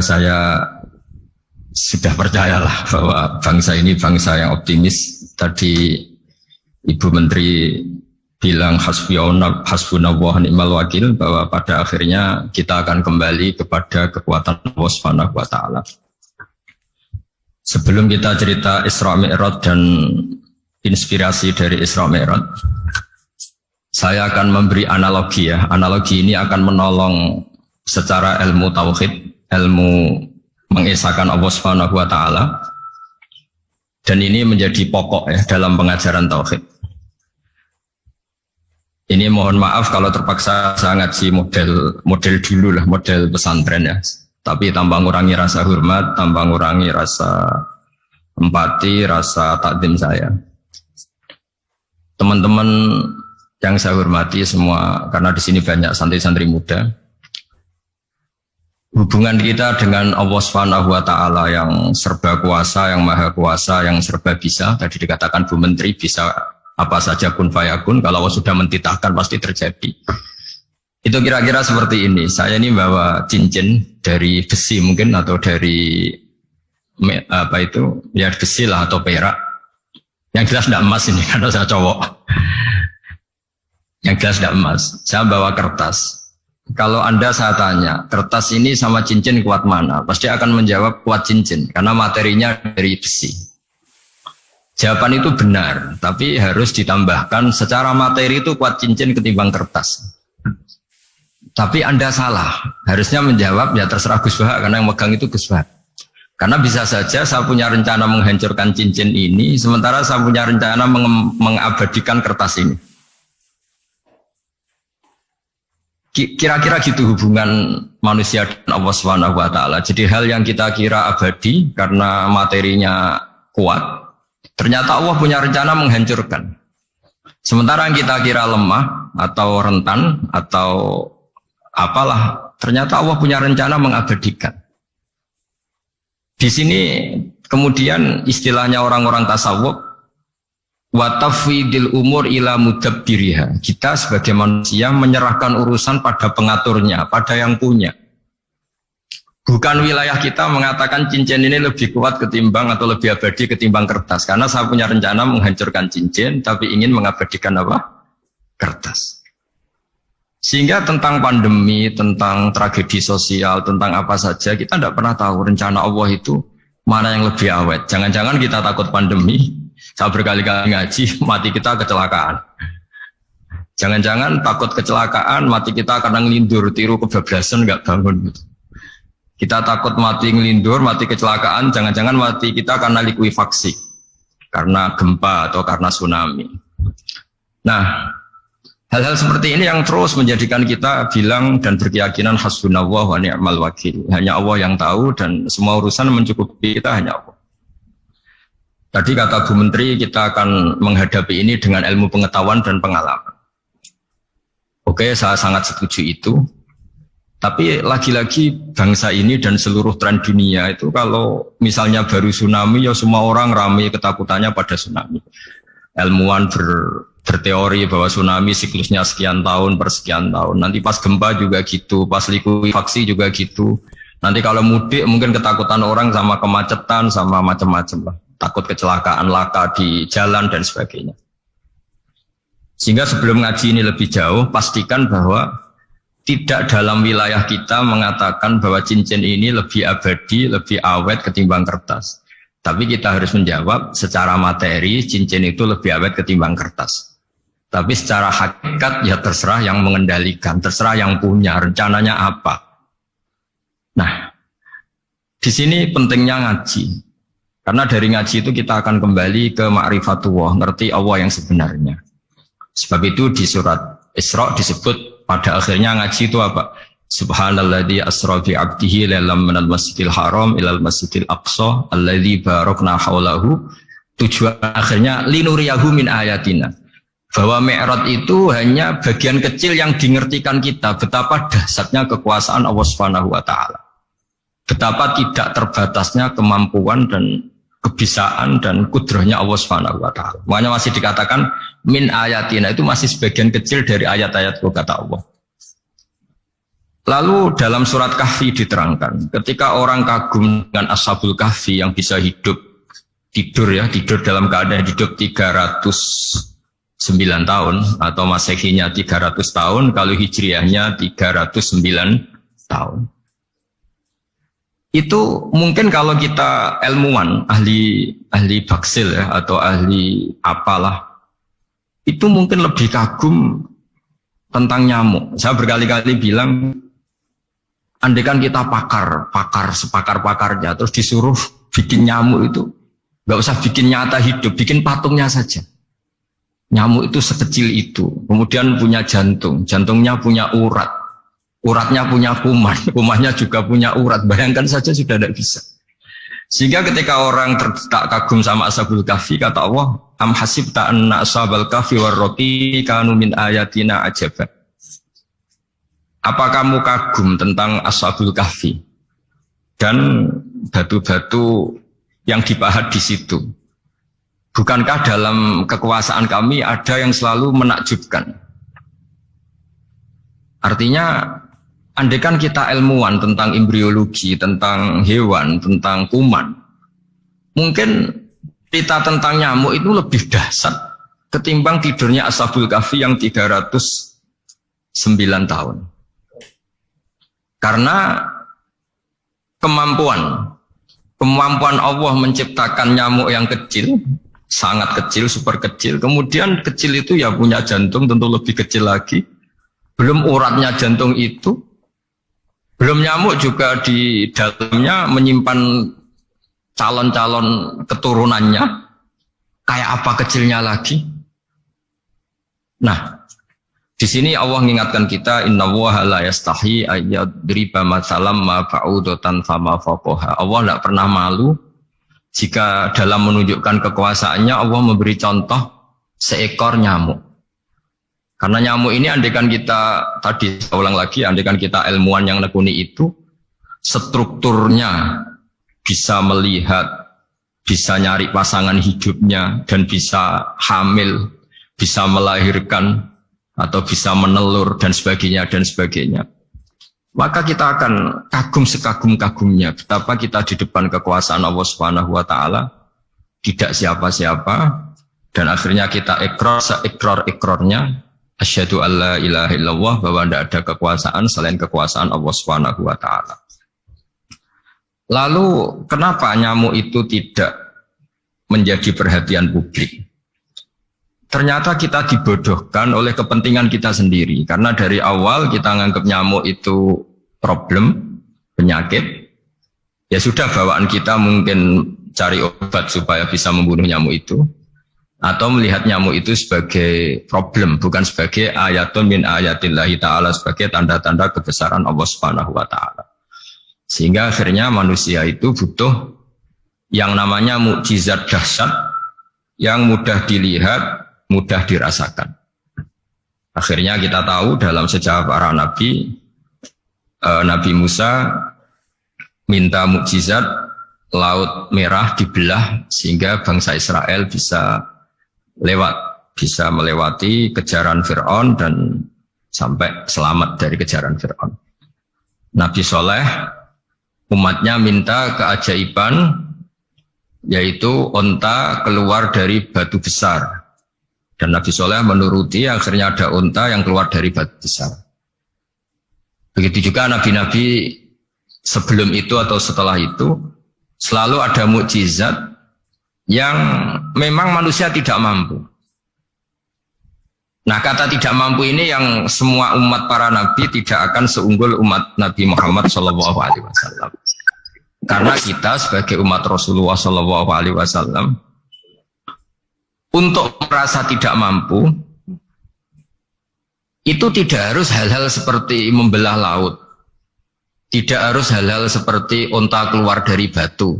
Saya sudah percayalah bahwa bangsa ini bangsa yang optimis. Tadi Ibu Menteri bilang hasbunallah wa ni'mal wakil, bahwa pada akhirnya kita akan kembali kepada kekuatan Allah Subhanahu wa taala. Sebelum kita cerita Isra Mi'raj dan inspirasi dari Isra Mi'raj, saya akan memberi analogi ya. Analogi ini akan menolong secara ilmu tauhid, ilmu mengesahkan Allah Subhanahu wa taala. Dan ini menjadi pokok ya dalam pengajaran tauhid. Ini mohon maaf kalau terpaksa saya ngaji model dulu lah, model pesantren ya. Tapi tanpa ngurangi rasa hormat, tanpa ngurangi rasa empati, rasa takdim saya. Teman-teman yang saya hormati semua, karena di sini banyak santri-santri muda. Hubungan kita dengan Allah Subhanahu wa taala yang serba kuasa, yang maha kuasa, yang serba bisa. Tadi dikatakan Bu Menteri bisa apa saja kun fayakun, kalau Allah sudah mentitahkan pasti terjadi. Itu kira-kira seperti ini. Saya ini bawa cincin dari besi mungkin, atau dari apa itu, ya besi lah atau perak. Yang jelas tidak emas ini karena saya cowok. Yang jelas tidak emas. Saya bawa kertas. Kalau Anda saya tanya, kertas ini sama cincin kuat mana? Pasti akan menjawab kuat cincin, karena materinya dari besi. Jawaban itu benar, tapi harus ditambahkan secara materi itu kuat cincin ketimbang kertas. Tapi Anda salah, harusnya menjawab ya terserah Gus Bahak, karena yang megang itu Gus Bahak. Karena bisa saja saya punya rencana menghancurkan cincin ini, sementara saya punya rencana mengabadikan kertas ini. Kira-kira gitu hubungan manusia dan Allah Subhanahu wa taala. Jadi hal yang kita kira abadi karena materinya kuat, ternyata Allah punya rencana menghancurkan. Sementara yang kita kira lemah atau rentan atau apalah, ternyata Allah punya rencana mengabadikan. Di sini kemudian istilahnya orang-orang tasawuf, wa tafwidil umur ila mudabbiriha. Kita sebagai manusia menyerahkan urusan pada pengaturnya, pada yang punya. Bukan wilayah kita mengatakan cincin ini lebih kuat ketimbang atau lebih abadi ketimbang kertas. Karena saya punya rencana menghancurkan cincin, tapi ingin mengabadikan apa? Kertas. Sehingga tentang pandemi, tentang tragedi sosial, tentang apa saja, kita tidak pernah tahu rencana Allah itu mana yang lebih awet. Jangan-jangan kita takut pandemi, saya berkali-kali ngaji, mati kita kecelakaan. Jangan-jangan takut kecelakaan, mati kita karena ngelindur, tiru kebablasan, nggak bangun. Kita takut mati ngelindur, mati kecelakaan, jangan-jangan mati kita karena likuifaksi, karena gempa atau karena tsunami. Nah, hal-hal seperti ini yang terus menjadikan kita bilang dan berkeyakinan hasbunallah wa ni'mal wakil. Hanya Allah yang tahu dan semua urusan mencukupi kita hanya Allah. Tadi kata Bu Menteri kita akan menghadapi ini dengan ilmu pengetahuan dan pengalaman. Oke, saya sangat setuju itu. Tapi lagi-lagi bangsa ini dan seluruh tren dunia itu kalau misalnya baru tsunami ya semua orang ramai ketakutannya pada tsunami. Ilmuwan berteori bahwa tsunami siklusnya sekian tahun per sekian tahun. Nanti pas gempa juga gitu, pas likuifaksi juga gitu. Nanti kalau mudik mungkin ketakutan orang sama kemacetan sama macam-macam lah. Takut kecelakaan laka di jalan dan sebagainya. Sehingga sebelum ngaji ini lebih jauh, pastikan bahwa tidak dalam wilayah kita mengatakan bahwa cincin ini lebih abadi, lebih awet ketimbang kertas. Tapi kita harus menjawab secara materi cincin itu lebih awet ketimbang kertas. Tapi secara hakikat ya terserah yang mengendalikan, terserah yang punya, rencananya apa. Nah, di sini pentingnya ngaji. Karena dari ngaji itu kita akan kembali ke ma'rifatullah, ngerti Allah yang sebenarnya. Sebab itu di surat Isra disebut pada akhirnya ngaji itu apa? Subhanalladzi asra bi 'abdihi lailam minal masjidil haram ilal masjidil aqsa alladzi barakna haulahu. Tujuan akhirnya linuriyahu min ayatina. Bahwa Mi'raj itu hanya bagian kecil yang dingertikan kita betapa dahsyatnya kekuasaan Allah Subhanahu wa taala. Betapa tidak terbatasnya kemampuan dan kebisaan dan kudrahnya Allah Subhanahu wa taala. Makanya masih dikatakan min ayatina, itu masih sebagian kecil dari ayat-ayatku kata Allah. Lalu dalam surat Kahfi diterangkan, ketika orang kagum dengan Ashabul Kahfi yang bisa tidur dalam keadaan hidup 309 tahun atau Masehinya 300 tahun, kalau Hijriahnya 309 tahun. Itu mungkin kalau kita ilmuwan, ahli baksil atau ahli apalah, itu mungkin lebih kagum tentang nyamuk. Saya berkali-kali bilang, andaikan kita sepakar-pakarnya, terus disuruh bikin nyamuk itu, nggak usah bikin nyata hidup, bikin patungnya saja. Nyamuk itu sekecil itu, kemudian punya jantung, jantungnya punya urat, uratnya punya kuman, kumannya juga punya urat. Bayangkan saja sudah tidak bisa. Sehingga ketika orang tak kagum sama Ashabul Kahfi, kata Allah, am hasibta anna ashabal kahfi warraqi kanu min ayatina ajaban. Apa kamu kagum tentang Ashabul Kahfi dan batu-batu yang dipahat di situ? Bukankah dalam kekuasaan kami ada yang selalu menakjubkan? Artinya, andaikan kita ilmuwan tentang embriologi, tentang hewan, tentang kuman, mungkin cerita tentang nyamuk itu lebih dahsyat ketimbang tidurnya Ashabul Kahfi yang 309 tahun. Karena kemampuan Allah menciptakan nyamuk yang kecil, sangat kecil, super kecil. Kemudian kecil itu ya punya jantung, tentu lebih kecil lagi. Belum uratnya jantung itu, belum nyamuk juga di dalamnya menyimpan calon-calon keturunannya. Kayak apa kecilnya lagi? Nah, di sini Allah mengingatkan kita, innallaha la yastahi ayyadriba matsalam ma ba'udatan fama fawqaha. Allah tidak pernah malu jika dalam menunjukkan kekuasaannya Allah memberi contoh seekor nyamuk. Karena nyamuk ini andaikan kita, tadi saya ulang lagi, andaikan kita ilmuwan yang nekuni itu, strukturnya bisa melihat, bisa nyari pasangan hidupnya, dan bisa hamil, bisa melahirkan, atau bisa menelur dan sebagainya, maka kita akan kagum sekagum-kagumnya betapa kita di depan kekuasaan Allah Subhanahu wa taala tidak siapa-siapa, dan akhirnya kita ikrar-ikrarnya asyhadu alla ilaha illallah, bahwa tidak ada kekuasaan selain kekuasaan Allah Subhanahu wa taala. Lalu kenapa nyamuk itu tidak menjadi perhatian publik? Ternyata kita dibodohkan oleh kepentingan kita sendiri. Karena dari awal kita nganggap nyamuk itu problem, penyakit. Ya sudah, bawaan kita mungkin cari obat supaya bisa membunuh nyamuk itu. Atau melihat nyamuk itu sebagai problem, bukan sebagai ayatun min ayatillahi ta'ala, sebagai tanda-tanda kebesaran Allah Subhanahu wa ta'ala. Sehingga akhirnya manusia itu butuh yang namanya mukjizat dahsyat yang mudah dilihat, mudah dirasakan. Akhirnya kita tahu dalam sejarah para nabi, Nabi Musa minta mukjizat Laut Merah dibelah sehingga bangsa Israel bisa melewati kejaran Fir'aun dan sampai selamat dari kejaran Fir'aun. Nabi Soleh umatnya minta keajaiban, yaitu onta keluar dari batu besar. Dan Nabi Soleh menuruti, akhirnya ada unta yang keluar dari batu besar. Begitu juga nabi-nabi sebelum itu atau setelah itu, selalu ada mukjizat yang memang manusia tidak mampu. Nah, kata tidak mampu ini yang semua umat para nabi tidak akan seunggul umat Nabi Muhammad SAW. Karena kita sebagai umat Rasulullah SAW, untuk merasa tidak mampu, itu tidak harus hal-hal seperti membelah laut. Tidak harus hal-hal seperti unta keluar dari batu.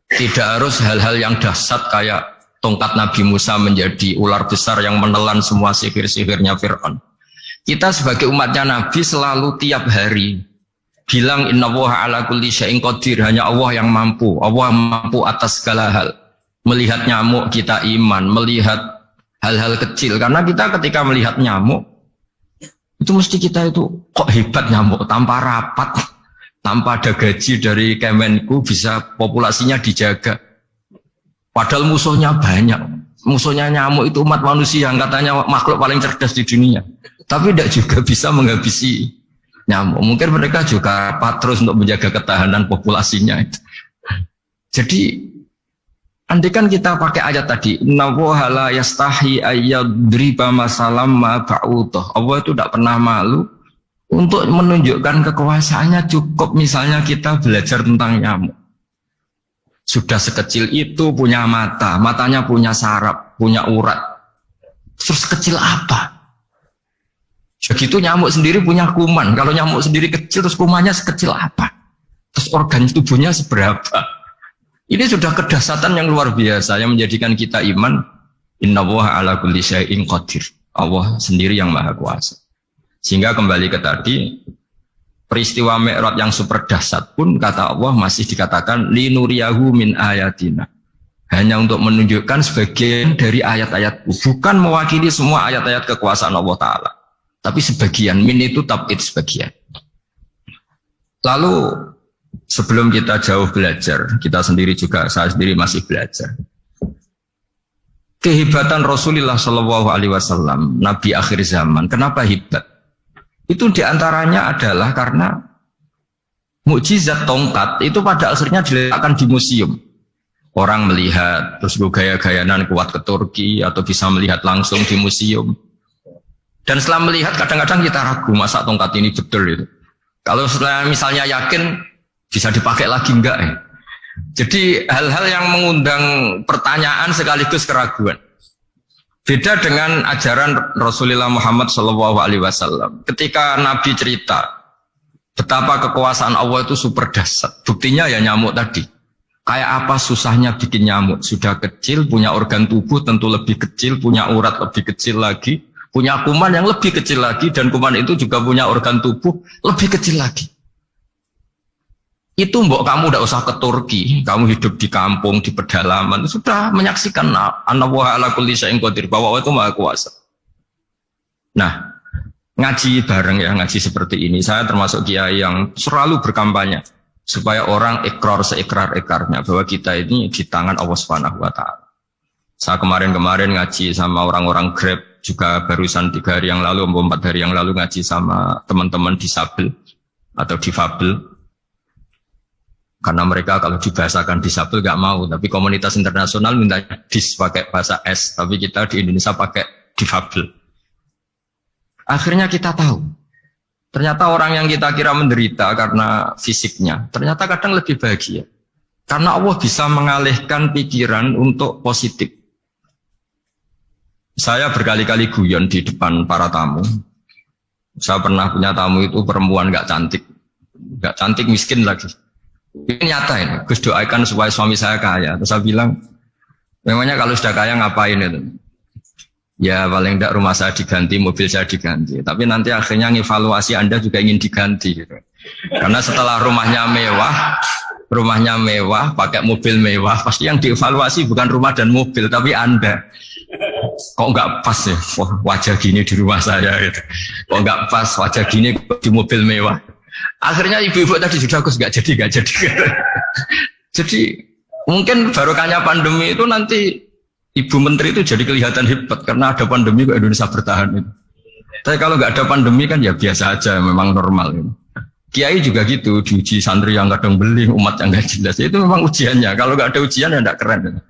Tidak harus hal-hal yang dahsyat kayak tongkat Nabi Musa menjadi ular besar yang menelan semua sihir-sihirnya Fir'aun. Kita sebagai umatnya Nabi selalu tiap hari bilang innallaha ala kulli syai'in qadir, hanya Allah yang mampu. Allah mampu atas segala hal. Melihat nyamuk kita iman, melihat hal-hal kecil. Karena kita ketika melihat nyamuk, Itu mesti kita itu kok hebat nyamuk tanpa rapat, tanpa ada gaji dari Kemenku bisa populasinya dijaga. Padahal musuhnya banyak. Musuhnya nyamuk itu umat manusia yang katanya makhluk paling cerdas di dunia. Tapi tidak juga bisa menghabisi nyamuk. Mungkin mereka juga terus untuk menjaga ketahanan populasinya. Jadi andaikan kita pakai ayat tadi, innallaha la yastahi ayyadriba masalam ma ba'udah. Allah itu tidak pernah malu untuk menunjukkan kekuasaannya. Cukup misalnya kita belajar tentang nyamuk. Sudah sekecil itu punya mata, matanya punya saraf, punya urat. Terus kecil apa? Begitu nyamuk sendiri punya kuman. Kalau nyamuk sendiri kecil, terus kumannya sekecil apa? Terus organ tubuhnya seberapa? Ini sudah kedahsyatan yang luar biasa yang menjadikan kita iman. Innallaha ala kulli syai'in qadir. Allah sendiri yang maha kuasa. Sehingga kembali ke tadi, peristiwa Mi'raj yang super dahsyat pun kata Allah masih dikatakan linuriyahu min ayatina. Hanya untuk menunjukkan sebagian dari ayat-ayat, bukan mewakili semua ayat-ayat kekuasaan Allah Ta'ala. Tapi sebagian, min itu tab'id sebagian. Lalu sebelum kita jauh belajar, kita sendiri juga, saya sendiri masih belajar. Kehebatan Rasulullah SAW, Nabi akhir zaman, kenapa hebat? Itu diantaranya adalah karena mukjizat tongkat itu pada akhirnya diletakkan di museum. Orang melihat, terus gaya-gayanan kuat ke Turki, atau bisa melihat langsung di museum. Dan setelah melihat, kadang-kadang kita ragu, masa tongkat ini betul itu. Kalau setelah misalnya yakin, bisa dipakai lagi enggak ya? Jadi hal-hal yang mengundang pertanyaan sekaligus keraguan. Beda dengan ajaran Rasulullah Muhammad SAW. Ketika Nabi cerita betapa kekuasaan Allah itu super dahsyat. Buktinya ya nyamuk tadi. Kayak apa susahnya bikin nyamuk? Sudah kecil, punya organ tubuh tentu lebih kecil, punya urat lebih kecil lagi, punya kuman yang lebih kecil lagi, dan kuman itu juga punya organ tubuh lebih kecil lagi. Itu mbok kamu tidak usah ke Turki, kamu hidup di kampung, di pedalaman, sudah menyaksikan Anallaha ala kulli syai'in qadir, bahwa Allah itu maha kuasa. Nah, ngaji bareng ya, ngaji seperti ini, saya termasuk kiai yang selalu berkampanye supaya orang ikrar seikrar-ikrarnya bahwa kita ini di tangan Allah Subhanahu wa taala. Saya kemarin-kemarin ngaji sama orang-orang Grab, juga barusan 3 hari yang lalu, 4 hari yang lalu ngaji sama teman-teman disabel atau difabel. Karena mereka kalau dibahasakan disabel gak mau, tapi komunitas internasional minta dis pakai bahasa S, tapi kita di Indonesia pakai difabel. Akhirnya kita tahu, ternyata orang yang kita kira menderita karena fisiknya, ternyata kadang lebih bahagia. Karena Allah bisa mengalihkan pikiran untuk positif. Saya berkali-kali guyon di depan para tamu. Saya pernah punya tamu itu perempuan gak cantik miskin lagi. Ini nyata ini, Gus doakan supaya suami saya kaya. Terus saya bilang, memangnya kalau sudah kaya ngapain itu? Ya paling tidak rumah saya diganti, mobil saya diganti. Tapi nanti akhirnya evaluasi Anda juga ingin diganti. Gitu. Karena setelah rumahnya mewah, pakai mobil mewah, pasti yang dievaluasi bukan rumah dan mobil, tapi Anda. Kok nggak pas ya wajah gini di rumah saya? Gitu. Kok nggak pas wajah gini di mobil mewah? Akhirnya ibu-ibu tadi sudah Gus nggak jadi. Jadi mungkin barokahnya pandemi itu nanti Ibu Menteri itu jadi kelihatan hebat karena ada pandemi kok Indonesia bertahan itu. Tapi kalau nggak ada pandemi kan ya biasa aja, memang normal. Gitu. Kiai juga gitu, diuji santri yang kadang beling, umat yang nggak jelas. Itu memang ujiannya. Kalau nggak ada ujian ya nggak keren. Gitu.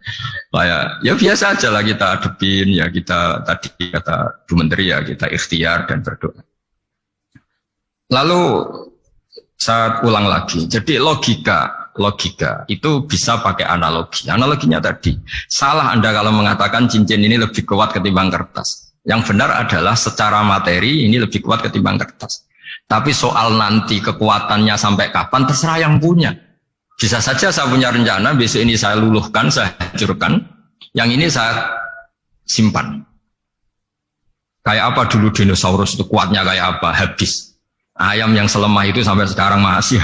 Ya biasa aja lah kita hadepin, ya kita tadi kata Bu Menteri ya kita ikhtiar dan berdoa. Lalu saya ulang lagi, jadi logika itu bisa pakai analogi. Analoginya tadi, salah Anda kalau mengatakan cincin ini lebih kuat ketimbang kertas. Yang benar adalah secara materi ini lebih kuat ketimbang kertas. Tapi soal nanti kekuatannya sampai kapan terserah yang punya. Bisa saja saya punya rencana, besok ini saya luluhkan, saya hancurkan, yang ini saya simpan. Kayak apa dulu dinosaurus itu kuatnya kayak apa, habis. Ayam yang selemah itu sampai sekarang masih.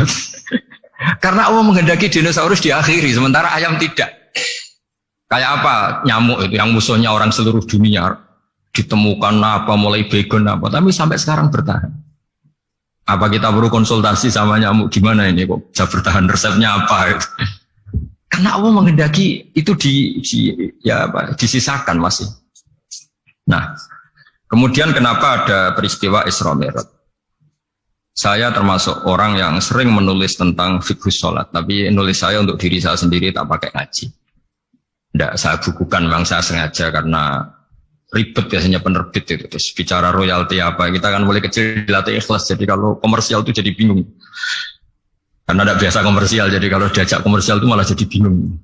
Karena Allah menghendaki dinosaurus diakhiri, sementara ayam tidak. Kayak apa nyamuk itu yang musuhnya orang seluruh dunia. ditemukan apa, mulai begon apa, tapi sampai sekarang bertahan. Apa kita perlu konsultasi sama nyamuk gimana ini kok bisa bertahan, resepnya apa? Karena Allah menghendaki itu disisakan masih. Nah, kemudian kenapa ada peristiwa Isra Mi'raj? Saya termasuk orang yang sering menulis tentang fikih sholat, tapi nulis saya untuk diri saya sendiri tak pakai ngaji. Tidak, saya bukukan, memang saya sengaja karena ribet biasanya penerbit itu. Terus bicara royalti apa, kita kan mulai kecil dilatih ikhlas, jadi kalau komersial itu jadi bingung. Karena tidak biasa komersial, jadi kalau diajak komersial itu malah jadi bingung.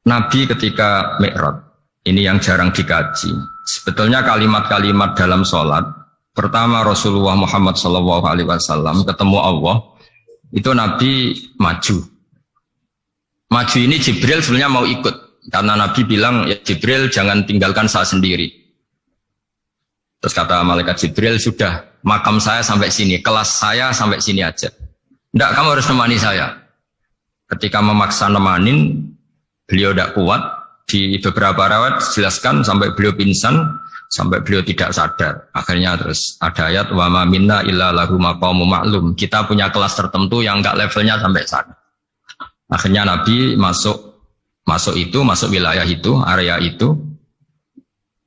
Nabi ketika Mi'raj, ini yang jarang dikaji. Sebetulnya kalimat-kalimat dalam sholat, pertama Rasulullah Muhammad SAW ketemu Allah, itu Nabi maju. Maju ini Jibril sebenarnya mau ikut, karena Nabi bilang, ya Jibril jangan tinggalkan saya sendiri. Terus kata malaikat Jibril, sudah makam saya sampai sini, kelas saya sampai sini aja. Tidak, kamu harus nemani saya. Ketika memaksa nemanin, beliau tidak kuat. Di beberapa rawat jelaskan sampai beliau pingsan, sampai beliau tidak sadar. Akhirnya terus ada ayat, wa ma minna illa lahu maqamun ma'lum. Kita punya kelas tertentu yang enggak levelnya sampai sana. Akhirnya Nabi masuk wilayah itu, area itu.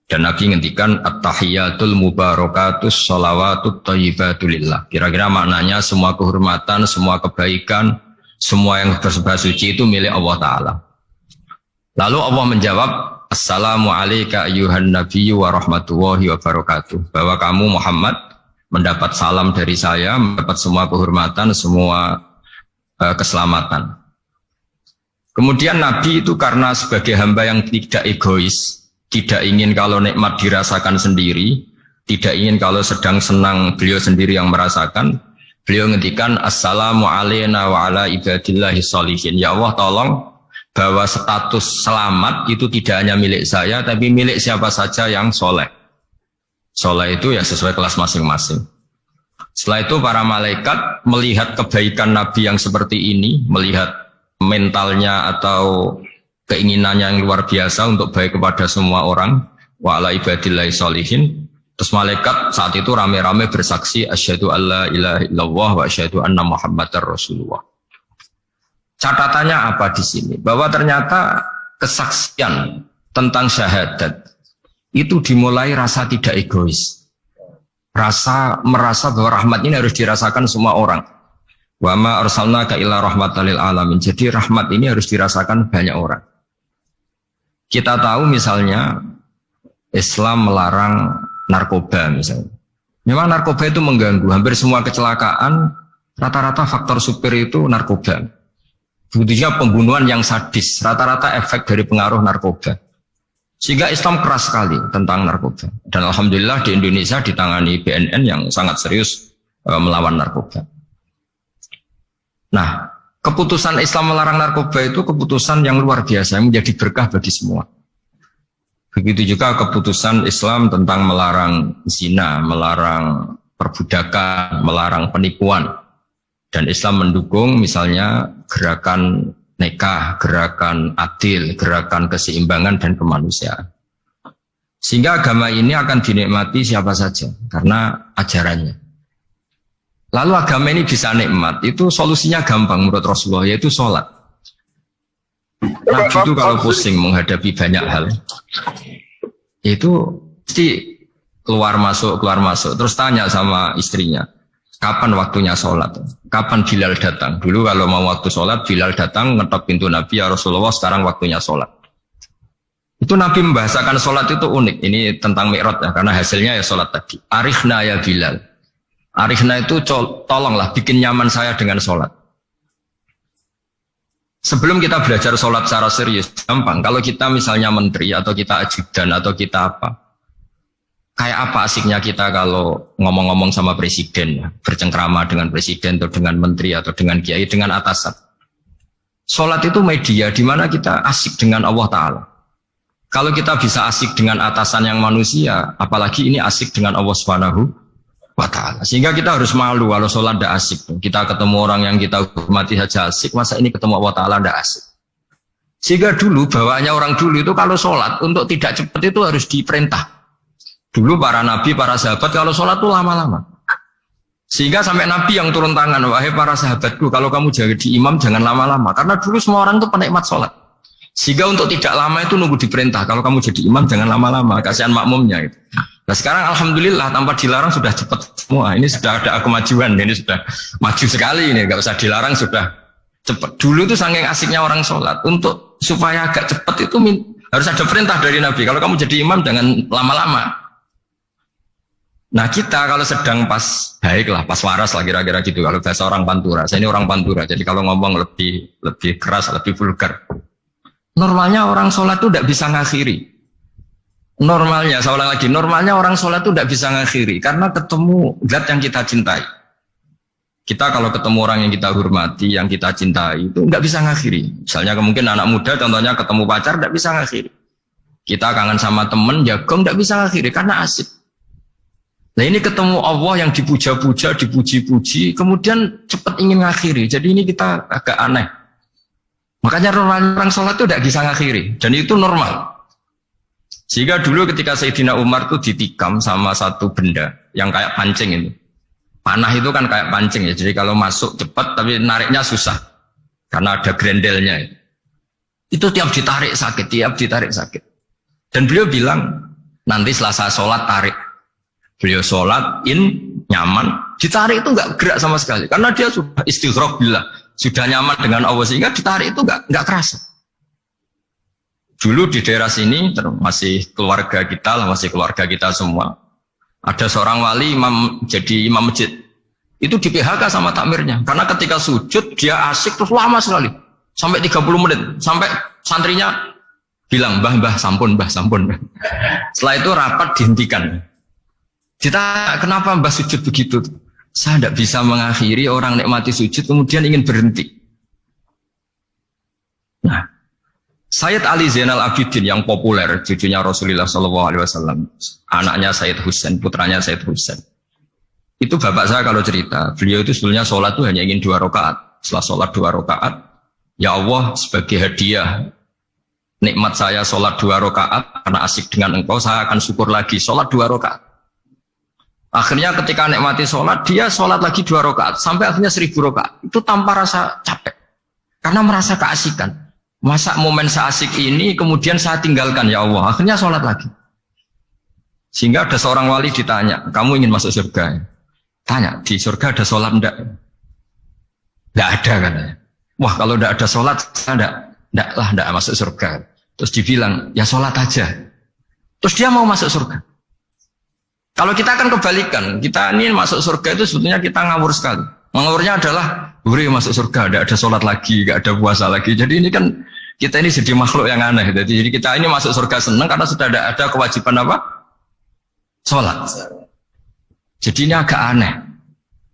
Dan Nabi ngendikan at-tahiyatul mubarakatus sholawatut thayyibatulillah. Kira-kira maknanya semua kehormatan, semua kebaikan, semua yang bersembah suci itu milik Allah Ta'ala. Lalu Allah menjawab, Assalamu alayka ayyuhan nabiyyu wa rahmatullahi wa barakatuh. Bahwa kamu Muhammad mendapat salam dari saya, mendapat semua kehormatan, semua keselamatan. Kemudian Nabi itu karena sebagai hamba yang tidak egois, tidak ingin kalau nikmat dirasakan sendiri, tidak ingin kalau sedang senang beliau sendiri yang merasakan, beliau ngendikan Assalamu alayna wa ala ibadillahi sholihin. Ya Allah, tolong bahwa status selamat itu tidak hanya milik saya, tapi milik siapa saja yang soleh. Soleh itu ya sesuai kelas masing-masing. Setelah itu para malaikat melihat kebaikan Nabi yang seperti ini, melihat mentalnya atau keinginannya yang luar biasa untuk baik kepada semua orang, wa ala ibadillahi sholihin. Terus malaikat saat itu rame-rame bersaksi asyhadu alla ilaha illallah wa asyhadu anna muhammadar rasulullah. Catatannya apa di sini? Bahwa ternyata kesaksian tentang syahadat itu dimulai rasa tidak egois. Merasa bahwa rahmat ini harus dirasakan semua orang. Wa ma arsalnaka illa rahmatan lil alamin. Jadi rahmat ini harus dirasakan banyak orang. Kita tahu misalnya Islam melarang narkoba misalnya. Memang narkoba itu mengganggu. Hampir semua kecelakaan rata-rata faktor supir itu narkoba. Begitu juga pembunuhan yang sadis, rata-rata efek dari pengaruh narkoba. Sehingga Islam keras sekali tentang narkoba. Dan alhamdulillah di Indonesia ditangani BNN yang sangat serius melawan narkoba. Nah, keputusan Islam melarang narkoba itu keputusan yang luar biasa, yang menjadi berkah bagi semua. Begitu juga keputusan Islam tentang melarang zina, melarang perbudakan, melarang penipuan. Dan Islam mendukung misalnya gerakan nikah, gerakan adil, gerakan keseimbangan dan kemanusiaan. Sehingga agama ini akan dinikmati siapa saja karena ajarannya. Lalu agama ini bisa nikmat, itu solusinya gampang menurut Rasulullah, yaitu sholat. Nabi itu kalau pusing menghadapi banyak hal, itu pasti keluar masuk, terus tanya sama istrinya, kapan waktunya sholat? Kapan Bilal datang? Dulu kalau mau waktu sholat, Bilal datang, ngetok pintu Nabi, ya Rasulullah sekarang waktunya sholat. Itu Nabi membahasakan sholat itu unik, ini tentang Mi'raj ya, karena hasilnya ya sholat tadi. Arifna ya Bilal. Arifna itu tolonglah bikin nyaman saya dengan sholat. Sebelum kita belajar sholat secara serius, gampang. Kalau kita misalnya menteri atau kita ajudan atau kita apa, kayak apa asiknya kita kalau ngomong-ngomong sama presiden, bercengkrama dengan presiden atau dengan menteri atau dengan kiai, dengan atasan. Sholat itu media di mana kita asik dengan Allah Ta'ala. Kalau kita bisa asik dengan atasan yang manusia, apalagi ini asik dengan Allah Subhanahu wa ta'ala. Sehingga kita harus malu kalau sholat tidak asik. Kita ketemu orang yang kita hormati saja asik, masa ini ketemu Allah Ta'ala tidak asik. Sehingga dulu bawaannya orang dulu itu kalau sholat untuk tidak cepat itu harus diperintah. Dulu para nabi, para sahabat kalau sholat itu lama-lama. Sehingga sampai nabi yang turun tangan, wahai para sahabatku, kalau kamu jadi imam jangan lama-lama. Karena dulu semua orang itu penikmat sholat. Sehingga untuk tidak lama itu nunggu diperintah. Kalau kamu jadi imam jangan lama-lama, kasihan makmumnya. Gitu. Nah sekarang alhamdulillah tanpa dilarang sudah cepat semua. Ini sudah ada kemajuan, ini sudah maju sekali ini. Gak usah dilarang sudah cepat. Dulu itu saking asiknya orang sholat. Untuk supaya agak cepat itu harus ada perintah dari Nabi. Kalau kamu jadi imam jangan lama-lama. Nah kita kalau sedang pas baik lah, pas waras lah kira-kira gitu. Kalau bahasa orang Pantura, saya ini orang Pantura. Jadi kalau ngomong lebih keras, lebih vulgar. Normalnya orang sholat itu tidak bisa ngakhiri. Normalnya, saya ulang lagi, normalnya orang sholat itu tidak bisa ngakhiri. Karena ketemu zat yang kita cintai. Kita kalau ketemu orang yang kita hormati, yang kita cintai, itu nggak bisa ngakhiri. Misalnya mungkin anak muda, contohnya ketemu pacar, nggak bisa ngakhiri. Kita kangen sama temen, jagong, nggak bisa ngakhiri, karena asik. Nah ini ketemu Allah yang dipuja-puja, dipuji-puji, kemudian cepat ingin ngakhiri. Jadi ini kita agak aneh. Makanya orang sholat itu tidak bisa ngakhiri. Dan itu normal. Sehingga dulu ketika Sayyidina Umar itu ditikam sama satu benda yang kayak pancing itu. Panah itu kan kayak pancing ya. Jadi kalau masuk cepat tapi nariknya susah. Karena ada grendelnya. Itu tiap ditarik sakit. Dan beliau bilang, nanti setelah saya sholat tarik. Beliau sholat, nyaman. Ditarik itu enggak gerak sama sekali. Karena dia sudah istighraq billah. Sudah nyaman dengan Allah sehingga ditarik itu enggak kerasa. Dulu di daerah sini masih keluarga kita lah, masih keluarga kita semua. Ada seorang wali jadi imam masjid. Itu di PHK sama takmirnya. Karena ketika sujud dia asik terus lama sekali. Sampai 30 menit. Sampai santrinya bilang, Mbah, sampun. Setelah itu rapat dihentikan. Kita kenapa Mbah sujud begitu? Saya tidak bisa mengakhiri orang nikmati sujud kemudian ingin berhenti. Nah, Sayyid Ali Zainal Abidin yang populer, cucunya Rasulullah SAW, anaknya Sayyid Husain, putranya Sayyid Husain. Itu bapak saya kalau cerita, beliau itu sebetulnya sholat itu hanya ingin 2 rakaat. Setelah sholat 2 rakaat, ya Allah sebagai hadiah nikmat saya sholat 2 rakaat karena asik dengan engkau, saya akan syukur lagi sholat 2 rakaat. Akhirnya ketika nikmati sholat, dia sholat lagi 2 rakaat sampai akhirnya 1000 rakaat. Itu tanpa rasa capek, karena merasa keasikan. Masa momen seasik ini kemudian saya tinggalkan ya Allah. Akhirnya sholat lagi. Sehingga ada seorang wali ditanya, kamu ingin masuk surga? Tanya, di surga ada sholat enggak? Enggak ada katanya. Wah kalau enggak ada sholat, saya enggak masuk surga. Terus dibilang, ya sholat aja. Terus dia mau masuk surga. Kalau kita akan kebalikan, kita ini masuk surga itu sebetulnya kita ngawur sekali. Ngawurnya adalah, masuk surga, tidak ada sholat lagi, tidak ada puasa lagi. Jadi ini kan, kita ini jadi makhluk yang aneh. Jadi kita ini masuk surga senang karena sudah ada kewajiban apa? Sholat. Jadi ini agak aneh.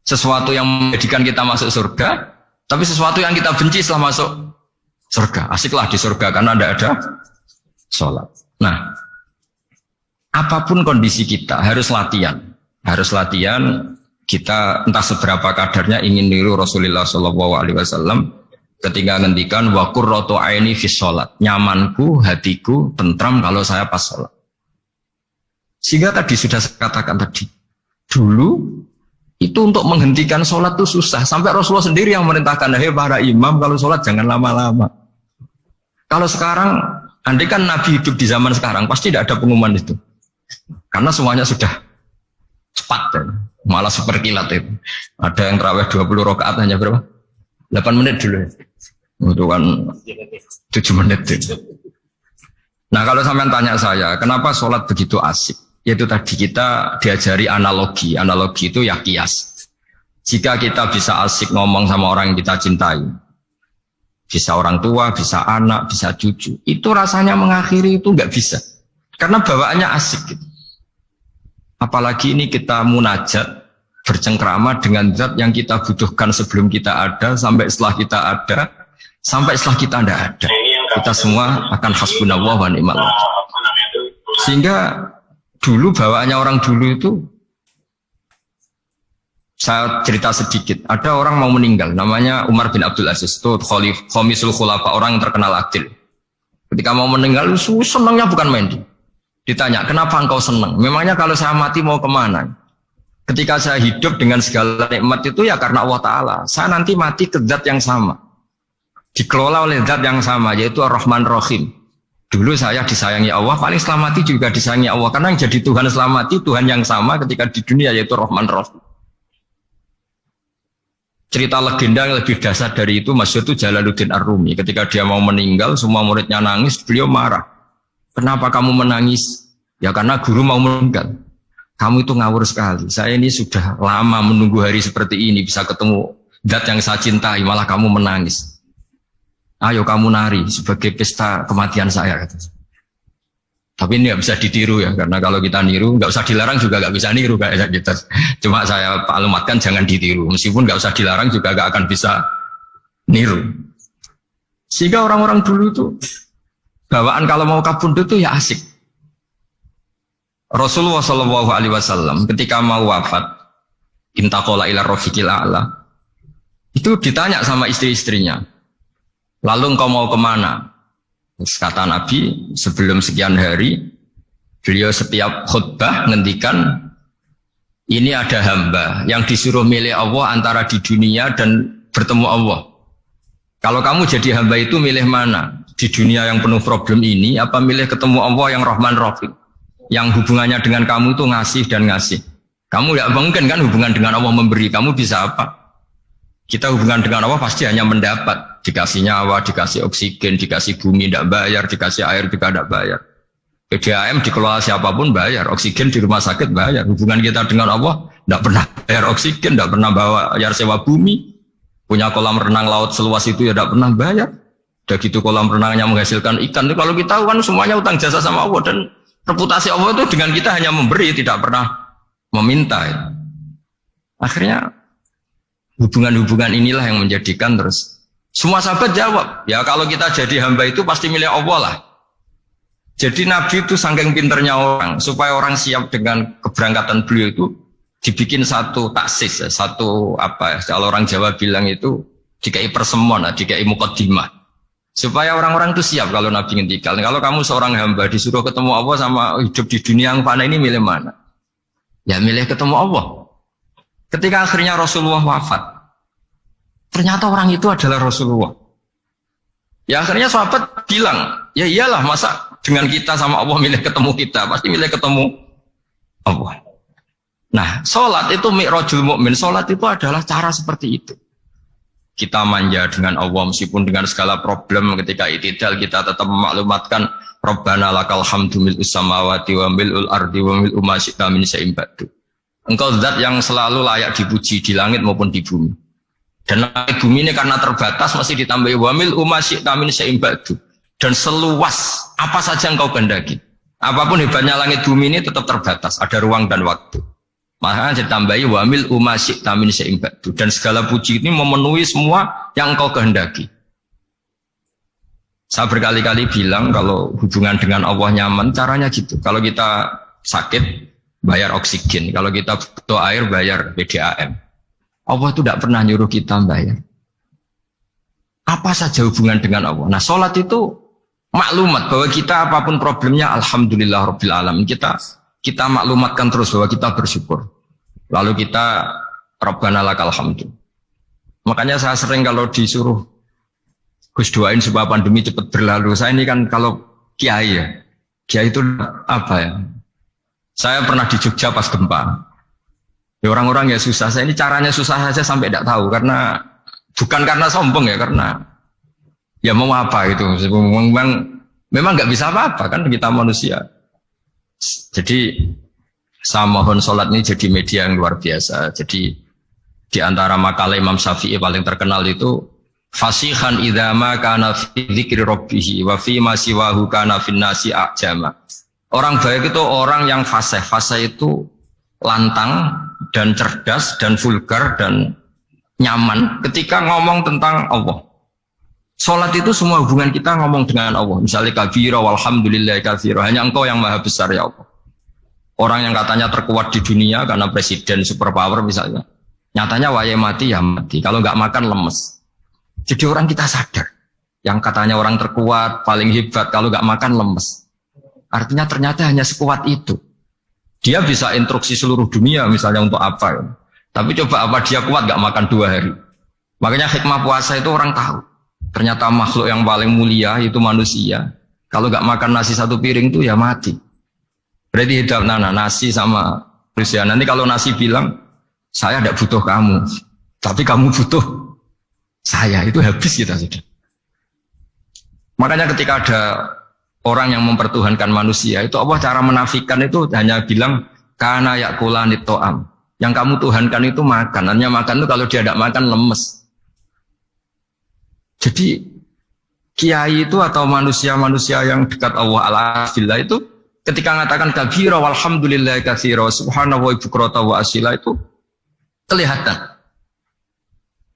Sesuatu yang menjadikan kita masuk surga, tapi sesuatu yang kita benci setelah masuk surga. Asiklah di surga karena tidak ada sholat. Nah, apapun kondisi kita harus latihan. Harus latihan kita entah seberapa kadarnya ingin niru Rasulullah SAW ketika ngendikan wa qurratu aini fi sholat. Nyamanku, hatiku tentram kalau saya pas sholat. Sehingga tadi sudah saya katakan tadi. Dulu itu untuk menghentikan sholat itu susah. Sampai Rasulullah sendiri yang merintahkan, hei para imam kalau sholat jangan lama-lama. Kalau sekarang, andai kan Nabi hidup di zaman sekarang, pasti tidak ada pengumuman itu. Karena semuanya sudah cepat ya. Malah super kilat itu. Ada yang terawih 20 rakaat hanya berapa? 8 menit dulu. Itu kan 7 menit itu. Nah kalau sampean tanya saya, kenapa sholat begitu asik? Yaitu tadi kita diajari analogi. Analogi itu ya kias. Jika kita bisa asik ngomong sama orang yang kita cintai, bisa orang tua, bisa anak, bisa cucu, itu rasanya mengakhiri itu nggak bisa. Karena bawaannya asik gitu. Apalagi ini kita munajat bercengkrama dengan zat yang kita butuhkan sebelum kita ada, sampai setelah kita ada, sampai setelah kita tidak ada. Kita semua akan hasbunallah wa ni'mal wakil. Sehingga dulu bawaannya orang dulu itu, saya cerita sedikit. Ada orang mau meninggal, namanya Umar bin Abdul Aziz, itu khamisul khulafa, orang yang terkenal adil. Ketika mau meninggal, senangnya bukan main. Ditanya, kenapa engkau senang? Memangnya kalau saya mati mau kemana? Ketika saya hidup dengan segala nikmat itu ya karena Allah Ta'ala. Saya nanti mati ke zat yang sama. Dikelola oleh zat yang sama, yaitu Ar-Rahman Rahim. Dulu saya disayangi Allah, paling setelah mati juga disayangi Allah. Karena yang jadi Tuhan setelah mati, Tuhan yang sama ketika di dunia, yaitu Rahman Rahim. Cerita legenda yang lebih dasar dari itu, masyhur itu Jalaluddin Ar-Rumi. Ketika dia mau meninggal, semua muridnya nangis, beliau marah. Kenapa kamu menangis? Ya karena guru mau meninggal. Kamu itu ngawur sekali. Saya ini sudah lama menunggu hari seperti ini, bisa ketemu zat yang saya cintai, malah kamu menangis. Ayo kamu nari sebagai pesta kematian saya. Tapi ini nggak bisa ditiru ya, karena kalau kita niru, nggak usah dilarang juga nggak bisa niru kayak gitu. Cuma saya maklumatkan jangan ditiru, meskipun nggak usah dilarang juga nggak akan bisa niru. Sehingga orang-orang dulu itu bawaan kalau mau kabundut itu ya asik. Rasulullah Shallallahu Alaihi Wasallam ketika mau wafat, intaqala ila rafiqil a'la, itu ditanya sama istri-istrinya, lalu engkau mau kemana? Terus kata Nabi, sebelum sekian hari, beliau setiap khutbah ngendikan, ini ada hamba yang disuruh milih Allah antara di dunia dan bertemu Allah. Kalau kamu jadi hamba itu milih mana? Di dunia yang penuh problem ini, apa milih ketemu Allah yang Rahman Rahim? Yang hubungannya dengan kamu itu ngasih dan ngasih. Kamu tidak mungkin kan hubungan dengan Allah memberi, kamu bisa apa? Kita hubungan dengan Allah pasti hanya mendapat. Dikasih nyawa, dikasih oksigen, dikasih bumi tidak bayar, dikasih air juga tidak bayar. PDAM dikelola siapapun bayar, oksigen di rumah sakit bayar. Hubungan kita dengan Allah tidak pernah bayar oksigen, tidak pernah bayar sewa bumi. Punya kolam renang laut seluas itu ya tidak pernah bayar. Udah gitu kolam renangnya menghasilkan ikan. Kalau kita kan semuanya utang jasa sama Allah, dan reputasi Allah itu dengan kita hanya memberi, tidak pernah meminta. Akhirnya hubungan-hubungan inilah yang menjadikan terus semua sahabat jawab, ya kalau kita jadi hamba itu pasti milik Allah lah. Jadi Nabi itu saking pinternya orang, supaya orang siap dengan keberangkatan beliau itu dibikin satu taksis, satu apa ya, kalau orang Jawa bilang itu dikai persemon, dikai mukaddimah. Supaya orang-orang itu siap kalau Nabi ngendikan. Kalau kamu seorang hamba disuruh ketemu Allah sama hidup di dunia yang fana ini, milih mana? Ya milih ketemu Allah. Ketika akhirnya Rasulullah wafat, ternyata orang itu adalah Rasulullah. Ya akhirnya sahabat bilang, ya iyalah masa dengan kita sama Allah milih ketemu kita, pasti milih ketemu Allah. Nah, sholat itu mi'rajul mu'min. Sholat itu adalah cara seperti itu. Kita manja dengan Allah meskipun dengan segala problem, ketika itidal kita tetap memaklumatkan Rabbana lakal hamdu mil'us samawati wa mil'ul ardi wa mil'u ma syi'ta min syai'in ba'du. Engkau zat yang selalu layak dipuji di langit maupun di bumi. Dan langit bumi ini karena terbatas masih ditambahi wa mil'u ma syi'ta min syai'in ba'du. Dan seluas apa saja engkau kehendaki. Apapun hebatnya langit bumi ini tetap terbatas, ada ruang dan waktu. Maka ditambahi wamil umasyik tamin seimbatu, dan segala puji ini memenuhi semua yang engkau kehendaki. Saya berkali-kali bilang kalau hubungan dengan Allah nyaman, caranya gitu. Kalau kita sakit, bayar oksigen. Kalau kita butuh air, bayar PDAM. Allah itu tidak pernah nyuruh kita bayar. Apa saja hubungan dengan Allah. Nah, sholat itu maklumat bahwa kita apapun problemnya, alhamdulillah rabbil alamin. Kita maklumatkan terus bahwa kita bersyukur. Lalu kita Rabbana lakal hamdu. Makanya saya sering kalau disuruh Gus doain supaya pandemi cepat berlalu. Saya ini kan kalau kiai ya. Kiai itu apa ya? Saya pernah di Jogja pas gempa. Ya orang-orang ya susah. Saya ini caranya susah saja sampai tidak tahu, karena bukan karena sombong ya, karena ya mau apa gitu. Memang nggak bisa apa-apa kan, kita manusia. Jadi saya mohon sholat ini jadi media yang luar biasa. Jadi di antara makalah Imam Syafi'i paling terkenal itu fasihan idza ma kana fi dzikri rabbih wa fi ma siwahu kana fin nasi ajama. Orang baik itu orang yang fasih. Fasih itu lantang dan cerdas dan vulgar dan nyaman ketika ngomong tentang Allah. Sholat itu semua hubungan kita ngomong dengan Allah. Misalnya kabira walhamdulillah kabira, hanya engkau yang maha besar ya Allah. Orang yang katanya terkuat di dunia karena presiden superpower misalnya, nyatanya waya mati ya mati. Kalau nggak makan lemes. Jadi orang kita sadar yang katanya orang terkuat, paling hebat, kalau nggak makan lemes. Artinya ternyata hanya sekuat itu. Dia bisa instruksi seluruh dunia misalnya untuk apa ya. Tapi coba apa dia kuat nggak makan 2 hari. Makanya hikmah puasa itu orang tahu. Ternyata makhluk yang paling mulia itu manusia. Kalau nggak makan nasi 1 piring itu ya mati. Berarti hidup nasi sama manusia. Nanti kalau nasi bilang, saya tidak butuh kamu, tapi kamu butuh saya, itu habis kita sudah. Makanya ketika ada orang yang mempertuhankan manusia, itu Allah cara menafikan itu hanya bilang, kana yakulanit to'am. Yang kamu tuhankan itu makan. Hanya makan itu kalau dia tidak makan lemes. Jadi kiai itu atau manusia-manusia yang dekat Allah ala-billah itu ketika mengatakan kabira walhamdulillah katsira subhanahu wa bukrata wa asila itu kelihatan.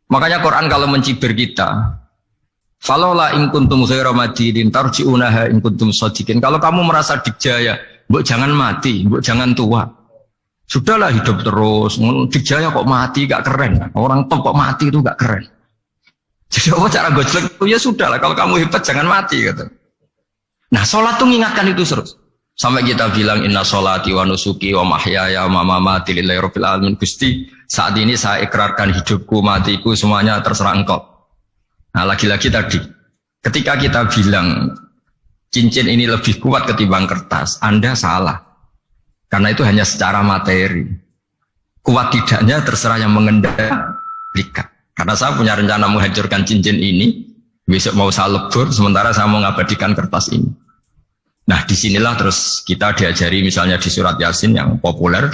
Makanya Quran kalau mencibir kita, falaula in kuntum ghaira madidin tarji'unaha in kuntum shadiqin. Kalau kamu merasa dikjaya, mbok jangan mati, mbok jangan tua. Sudahlah hidup terus. Dikjaya kok mati gak keren. Orang top kok mati itu gak keren. Jadi apa cara gojlek? Ya sudahlah kalau kamu hebat jangan mati gitu. Nah, sholat tuh mengingatkan itu terus. Sampai kita bilang inna sholati wa nusuki wa mahyaya wa mamati lillahi rabbil alamin. Gusti, saat ini saya ikrarkan hidupku, matiku semuanya terserah Engkau. Nah, lagi-lagi tadi ketika kita bilang cincin ini lebih kuat ketimbang kertas, Anda salah. Karena itu hanya secara materi. Kuat tidaknya terserah yang mengendalikan. Karena saya punya rencana menghancurkan cincin ini, besok mau saya lebur, sementara saya mau mengabadikan kertas ini. Nah, disinilah terus kita diajari misalnya di surat Yasin yang populer,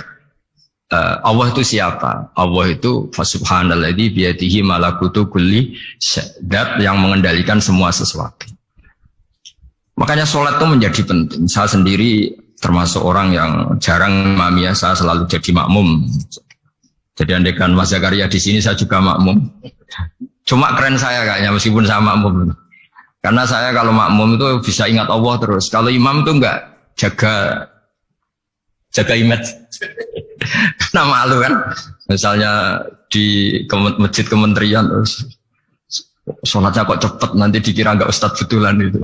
Allah itu siapa? Allah itu fasubhanalladzi biyadihi malakutu kulli syai', yang mengendalikan semua sesuatu. Makanya sholat itu menjadi penting. Saya sendiri termasuk orang yang jarang imamiyah, saya selalu jadi makmum. Jadi andekan Mas Zakaria di sini saya juga makmum. Cuma keren saya kayaknya meskipun saya makmum. Karena saya kalau makmum itu bisa ingat Allah terus. Kalau imam itu enggak jaga image. Nah malu kan. Misalnya di masjid kementerian terus sholatnya kok cepet nanti dikira enggak ustadz betulan itu.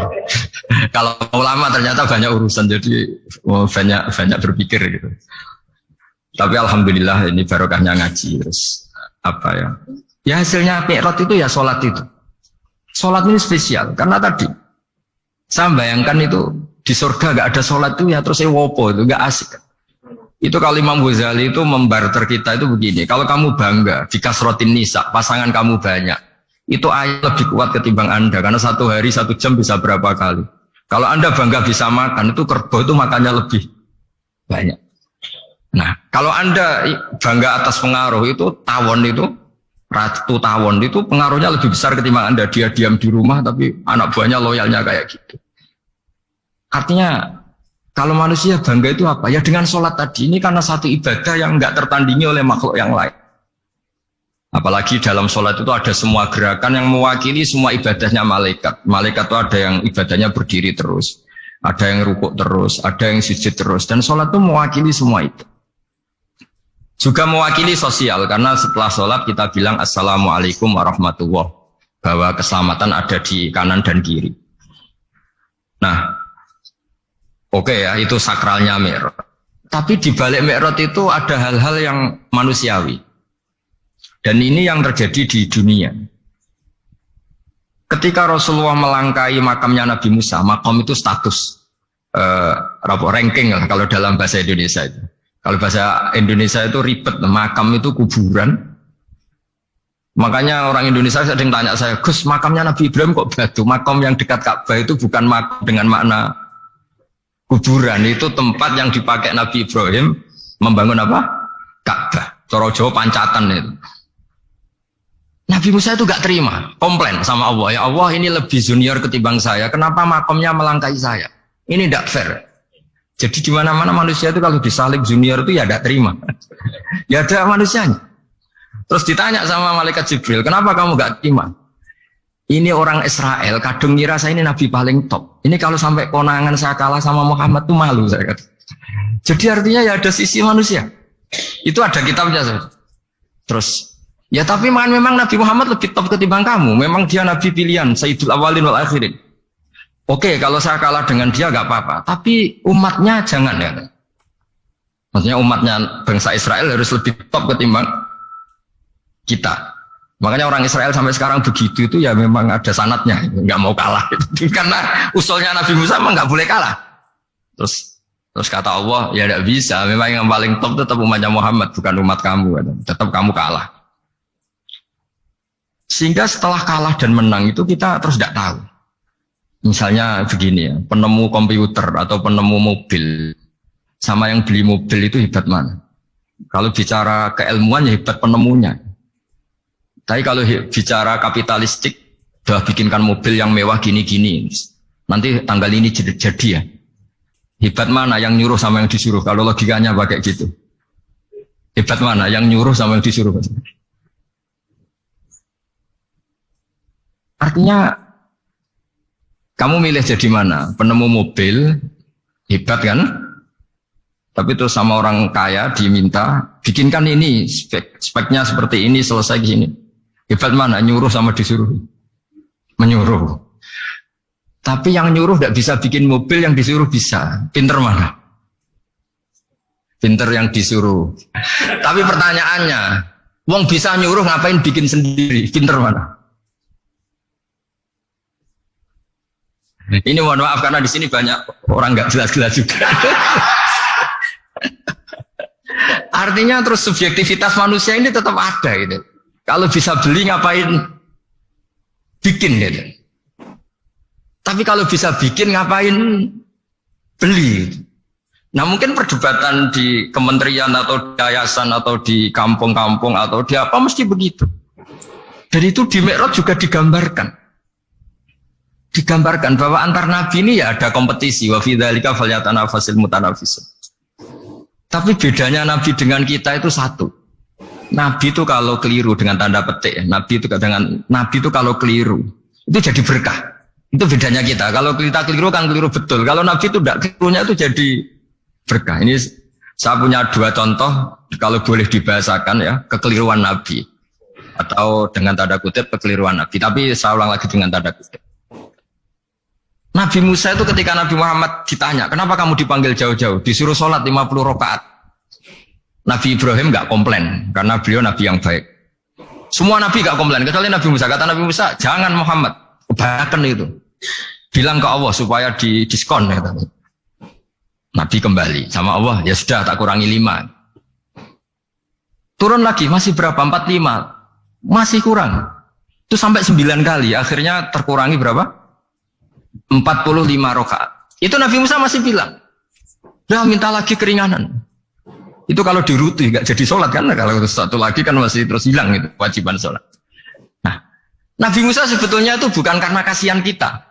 Kalau ulama ternyata banyak urusan jadi banyak berpikir gitu. Tapi alhamdulillah ini barokahnya ngaji terus apa ya? Ya hasilnya mi'raj itu ya sholat itu. Sholat ini spesial karena tadi saya bayangkan itu di surga enggak ada sholat itu ya terus wopo itu enggak asik. Itu kalau Imam Ghazali itu membarter kita itu begini. Kalau kamu bangga di kasrotin nisa pasangan kamu banyak. Itu ayat lebih kuat ketimbang Anda karena 1 hari 1 jam bisa berapa kali. Kalau Anda bangga bisa makan itu kerbau itu makannya lebih banyak. Nah, kalau Anda bangga atas pengaruh itu tawon itu ratu tawon itu pengaruhnya lebih besar ketimbang Anda dia diam di rumah tapi anak buahnya loyalnya kayak gitu. Artinya kalau manusia bangga itu apa? Ya dengan sholat tadi ini karena satu ibadah yang enggak tertandingi oleh makhluk yang lain. Apalagi dalam sholat itu ada semua gerakan yang mewakili semua ibadahnya malaikat. Malaikat itu ada yang ibadahnya berdiri terus, ada yang rukuk terus, ada yang sujud terus. Dan sholat itu mewakili semua itu. Juga mewakili sosial, karena setelah sholat kita bilang Assalamualaikum warahmatullahi wabarakatuh. Bahwa keselamatan ada di kanan dan kiri. Nah, oke ya, itu sakralnya Mi'raj. Tapi di balik Mi'raj itu ada hal-hal yang manusiawi. Dan ini yang terjadi di dunia. Ketika Rasulullah melangkai makamnya Nabi Musa, makam itu status ranking lah kalau dalam bahasa Indonesia itu. Kalau bahasa Indonesia itu ribet, makam itu kuburan. Makanya orang Indonesia sering tanya saya, Gus, makamnya Nabi Ibrahim kok batu? Makam yang dekat Ka'bah itu bukan makam dengan makna kuburan, itu tempat yang dipakai Nabi Ibrahim membangun apa? Ka'bah. Cara Jawa pancatan itu. Nabi Musa itu gak terima, komplain sama Allah. Ya Allah, ini lebih junior ketimbang saya. Kenapa makamnya melangkai saya? Ini tidak fair. Jadi di mana-mana manusia itu kalau disalib junior itu ya tidak terima. Ya ada manusianya. Terus ditanya sama malaikat Jibril, kenapa kamu gak terima? Ini orang Israel, kadung ngira saya ini nabi paling top. Ini kalau sampai konangan saya kalah sama Muhammad tuh malu saya kata. Jadi artinya ya ada sisi manusia. Itu ada kitabnya. Terus Ya tapi memang Nabi Muhammad lebih top ketimbang kamu. Memang dia Nabi pilihan, Sayyidul Awalin wal Akhirin. Oke, kalau saya kalah dengan dia gak apa-apa. Tapi umatnya jangan ya. Maksudnya umatnya bangsa Israel harus lebih top ketimbang kita. Makanya orang Israel sampai sekarang begitu itu ya memang ada sanatnya. Gak mau kalah. Karena usulnya Nabi Musa memang gak boleh kalah. Terus kata Allah, ya tidak bisa. Memang yang paling top tetap umatnya Muhammad, bukan umat kamu. Tetap kamu kalah. Sehingga setelah kalah dan menang itu kita terus tidak tahu. Misalnya begini ya, penemu komputer atau penemu mobil sama yang beli mobil itu hebat mana? Kalau bicara keilmuan ya hebat penemunya. Tapi kalau bicara kapitalistik, udah bikinkan mobil yang mewah gini-gini. Nanti tanggal ini jadi ya. Hebat mana yang nyuruh sama yang disuruh? Kalau logikanya pakai gitu. Hebat mana yang nyuruh sama yang disuruh? Artinya kamu milih jadi mana? Penemu mobil, hebat kan? Tapi terus sama orang kaya diminta, bikinkan ini, speknya seperti ini, selesai gini. Hebat mana? Nyuruh sama disuruh? Menyuruh. Tapi yang nyuruh tidak bisa bikin mobil, yang disuruh bisa. Pinter mana? Pinter yang disuruh. Tapi pertanyaannya, wong bisa nyuruh ngapain bikin sendiri? Pinter mana? Ini mohon maaf karena di sini banyak orang nggak jelas-jelas juga. Artinya terus subjektivitas manusia ini tetap ada gitu. Kalau bisa beli ngapain bikin gitu. Tapi kalau bisa bikin ngapain beli. Nah mungkin perdebatan di kementerian atau di yayasan atau di kampung-kampung atau di apa mesti begitu. Dan itu di Mi'raj juga digambarkan bahwa antar nabi ini ya ada kompetisi, wa fi dzalika falyatanafasil mutanafisun. Tapi bedanya nabi dengan kita itu satu. Nabi itu kalau keliru dengan tanda petik, nabi itu kalau keliru itu jadi berkah. Itu bedanya kita. Kalau kita keliru kan keliru betul. Kalau nabi itu tidak, kelirunya itu jadi berkah. Ini saya punya dua contoh kalau boleh dibahasakan ya, kekeliruan nabi atau dengan tanda kutip kekeliruan nabi. Tapi saya ulang lagi dengan tanda kutip. Nabi Musa itu ketika Nabi Muhammad ditanya, kenapa kamu dipanggil jauh-jauh? Disuruh sholat 50 rakaat. Nabi Ibrahim nggak komplain, karena beliau Nabi yang baik. Semua Nabi nggak komplain, kecuali Nabi Musa. Kata Nabi Musa, jangan Muhammad, kebanyakan itu. Bilang ke Allah supaya didiskon. Nabi kembali sama Allah, ya sudah tak kurangi 5. Turun lagi, masih berapa? 45. Masih kurang. Itu sampai 9 kali, akhirnya terkurangi berapa? 45 rakaat. Itu Nabi Musa masih bilang, "Dah minta lagi keringanan." Itu kalau diruti nggak jadi sholat kan? Kalau satu lagi kan masih terus hilang itu kewajiban sholat. Nah, Nabi Musa sebetulnya itu bukan karena kasihan kita.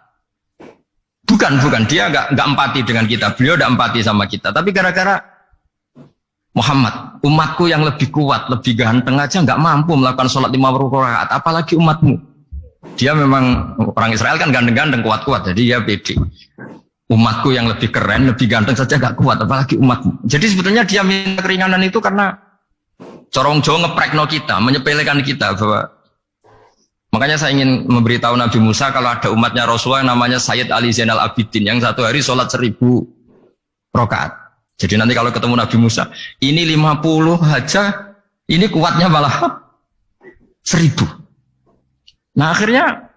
Bukan. Dia nggak empati dengan kita. Beliau nggak empati sama kita. Tapi gara-gara Muhammad, umatku yang lebih kuat, lebih ganteng aja nggak mampu melakukan sholat 50 rakaat, apalagi umatmu. Dia memang orang Israel kan ganteng-ganteng, kuat-kuat, jadi dia pede. Umatku yang lebih keren, lebih ganteng saja gak kuat, apalagi umatmu. Jadi sebetulnya dia minta keringanan itu karena corong Jawa ngeprekno kita, menyepelekan kita bahwa. Makanya saya ingin memberitahu Nabi Musa kalau ada umatnya Rasulullah yang namanya Sayyid Ali Zainal Abidin yang satu hari sholat 1000 rakaat. Jadi nanti kalau ketemu Nabi Musa, ini 50 aja, ini kuatnya malah 1000. Nah akhirnya,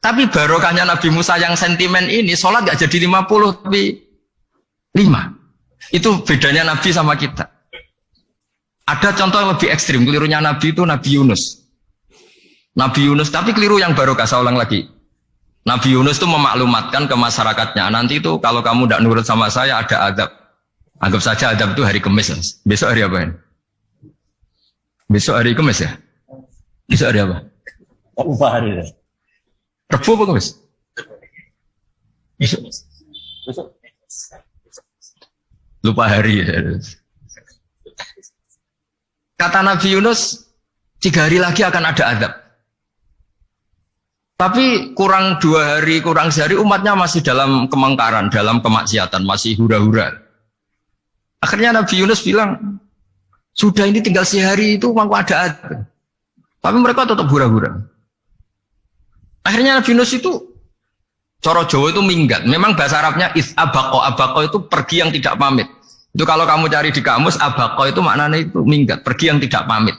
tapi barokahnya Nabi Musa yang sentimen ini, sholat gak jadi 50, tapi 5. Itu bedanya Nabi sama kita. Ada contoh yang lebih ekstrim, kelirunya Nabi itu Nabi Yunus. Nabi Yunus, tapi keliru yang barokah, saya ulang lagi. Nabi Yunus itu memaklumatkan ke masyarakatnya, nanti itu kalau kamu tidak nurut sama saya ada adab. Anggap saja adab itu hari Kamis. Besok hari apa ya? Besok hari Kamis ya? Besok hari apa? Apa hari itu? Rebu apa Kamis? Besok. Lupa hari. Kata Nabi Yunus, 3 hari lagi akan ada adab. Tapi kurang 2 hari, kurang sehari umatnya masih dalam kemungkaran, dalam kemaksiatan, masih hura-hura. Akhirnya Nabi Yunus bilang, sudah ini tinggal sehari itu mau ada adab. Tapi mereka tetap hura-hura. Akhirnya Nabi Yunus itu, coro Jawa itu minggat. Memang bahasa Arabnya abako. Abako itu pergi yang tidak pamit. Itu kalau kamu cari di kamus, abako itu maknanya itu minggat, pergi yang tidak pamit.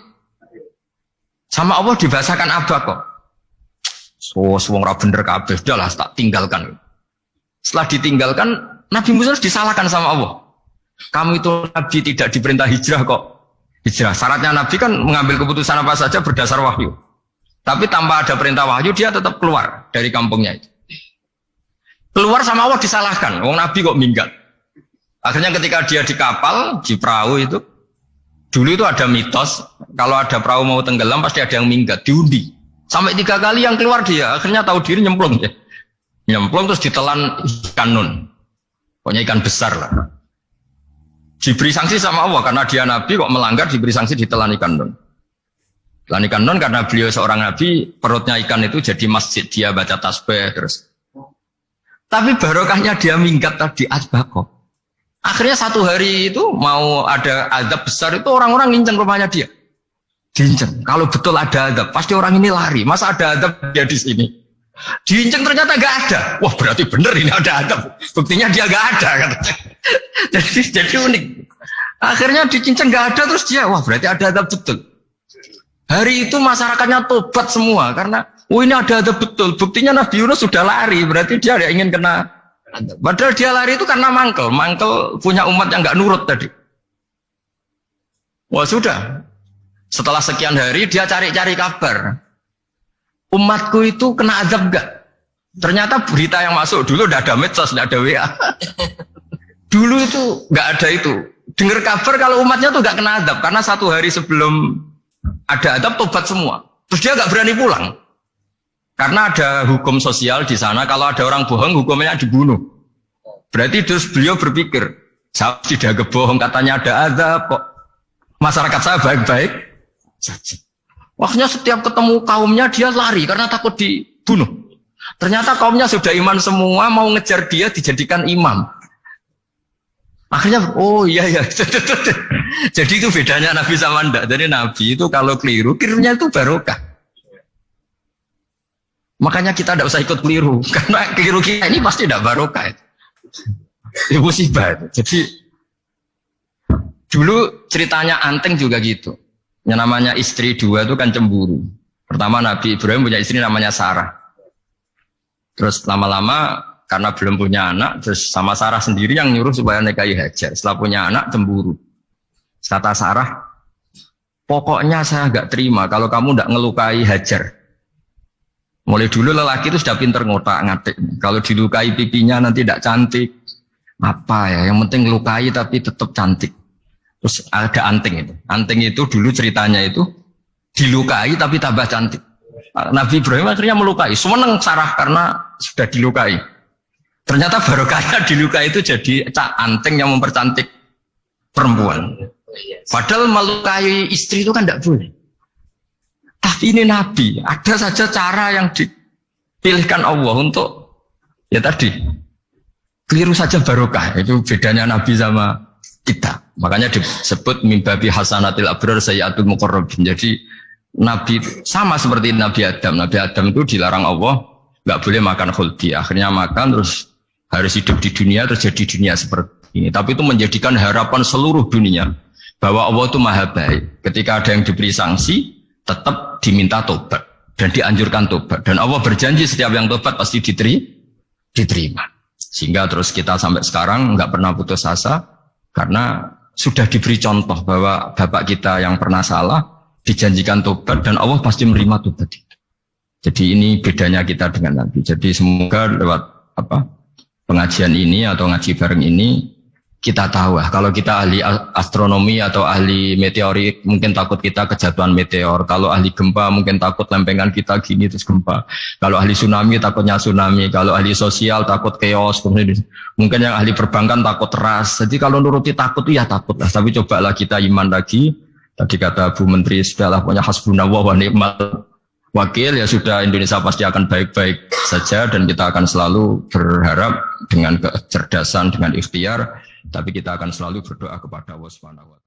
Sama Allah dibahasakan abako. So, wong ra bener kabeh, udahlah tak tinggalkan. Setelah ditinggalkan, Nabi Musa disalahkan sama Allah. Kamu itu Nabi tidak diperintah hijrah kok. Hijrah. Syaratnya Nabi kan mengambil keputusan apa saja berdasar wahyu. Tapi tanpa ada perintah wahyu, dia tetap keluar dari kampungnya itu. Keluar sama Allah disalahkan. Wong Nabi kok minggat. Akhirnya ketika dia di kapal, di perahu itu, dulu itu ada mitos, kalau ada perahu mau tenggelam pasti ada yang minggat, diundi. Sampai 3 kali yang keluar dia, akhirnya tahu diri nyemplung ya. Nyemplung terus ditelan ikan nun. Pokoknya ikan besar lah. Diberi sanksi sama Allah, karena dia Nabi kok melanggar, diberi sanksi ditelan ikan nun. Telan ikan nun karena beliau seorang Nabi, perutnya ikan itu jadi masjid, dia baca tasbih terus. Tapi barokahnya dia minggat tadi asbako. Akhirnya satu hari itu mau ada azab besar itu orang-orang nginceng rumahnya dia. Diinceng. Kalau betul ada azab, pasti orang ini lari. Masa ada azab dia di sini? Diinceng ternyata gak ada. Wah berarti bener ini ada azab. Buktinya dia gak ada. Katanya. jadi unik. Akhirnya dicinceng gak ada terus dia. Wah berarti ada azab betul. Hari itu masyarakatnya tobat semua karena ini ada azab betul. Buktinya Nabi Yunus sudah lari. Berarti dia tidak ingin kena. Padahal dia lari itu karena mangkel punya umat yang nggak nurut tadi. Wah sudah, setelah sekian hari dia cari-cari kabar. Umatku itu kena azab nggak? Ternyata berita yang masuk dulu udah ada medsos, udah ada WA. Dulu itu nggak ada itu. Dengar kabar kalau umatnya tuh nggak kena azab karena 1 hari sebelum ada azab tobat semua. Terus dia nggak berani pulang. Karena ada hukum sosial di sana, kalau ada orang bohong hukumnya dibunuh. Berarti terus beliau berpikir, saya tidak kebohong, katanya ada azab kok. Masyarakat saya baik-baik saja. Waktunya setiap ketemu kaumnya dia lari karena takut dibunuh. Ternyata kaumnya sudah iman semua, mau ngejar dia dijadikan imam. Akhirnya, oh iya. Jadi itu bedanya Nabi sama ndak. Jadi Nabi itu kalau kelirunya itu barokah. Makanya kita tidak usah ikut keliru, karena keliru kita ini pasti tidak barokah. Itu musibah. Jadi dulu ceritanya Anteng juga gitu. Yang namanya istri 2 itu kan cemburu. Pertama Nabi Ibrahim punya istri namanya Sarah. Terus lama-lama karena belum punya anak, terus sama Sarah sendiri yang nyuruh supaya nikahi Hajar. Setelah punya anak cemburu. Kata Sarah, pokoknya saya nggak terima kalau kamu tidak ngelukai Hajar. Mulai dulu lelaki itu sudah pinter ngotak-ngatik. Kalau dilukai pipinya nanti tidak cantik. Apa ya? Yang penting lukai tapi tetap cantik. Terus ada Anting itu. Anting itu dulu ceritanya itu dilukai tapi tambah cantik. Nabi Ibrahim akhirnya melukai. Seneng Sarah karena sudah dilukai. Ternyata barokahnya dilukai itu jadi Anting yang mempercantik perempuan. Padahal melukai istri itu kan tidak boleh. Tapi ini Nabi, ada saja cara yang dipilihkan Allah untuk ya tadi keliru saja barokah. Itu bedanya Nabi sama kita. Makanya disebut mimbabi hasanatil abrar sayyatul muqarrabin. Jadi Nabi sama seperti Nabi Adam. Nabi Adam itu dilarang Allah nggak boleh makan khuldi. Akhirnya makan terus harus hidup di dunia terus jadi dunia seperti ini. Tapi itu menjadikan harapan seluruh dunia bahwa Allah itu maha baik. Ketika ada yang diberi sanksi tetap diminta tobat dan dianjurkan tobat, dan Allah berjanji setiap yang tobat pasti diterima. Sehingga terus kita sampai sekarang nggak pernah putus asa karena sudah diberi contoh bahwa bapak kita yang pernah salah dijanjikan tobat dan Allah pasti menerima tobat itu. Jadi ini bedanya kita dengan Nabi. Jadi semoga lewat pengajian ini atau ngaji bareng ini kita tahu kalau kita ahli astronomi atau ahli meteorik mungkin takut kita kejatuhan meteor. Kalau ahli gempa mungkin takut lempengan kita gini terus gempa. Kalau ahli tsunami takutnya tsunami. Kalau ahli sosial takut chaos. Mungkin yang ahli perbankan takut ras. Jadi kalau nuruti takut ya takut lah. Tapi cobalah kita iman lagi. Tadi kata Bu Menteri sudahlah punya hasbunallah wa ni'mal wakil, ya sudah, Indonesia pasti akan baik-baik saja dan kita akan selalu berharap dengan kecerdasan, dengan ikhtiar. Tapi kita akan selalu berdoa kepada Allah Subhanahu wa Ta'ala.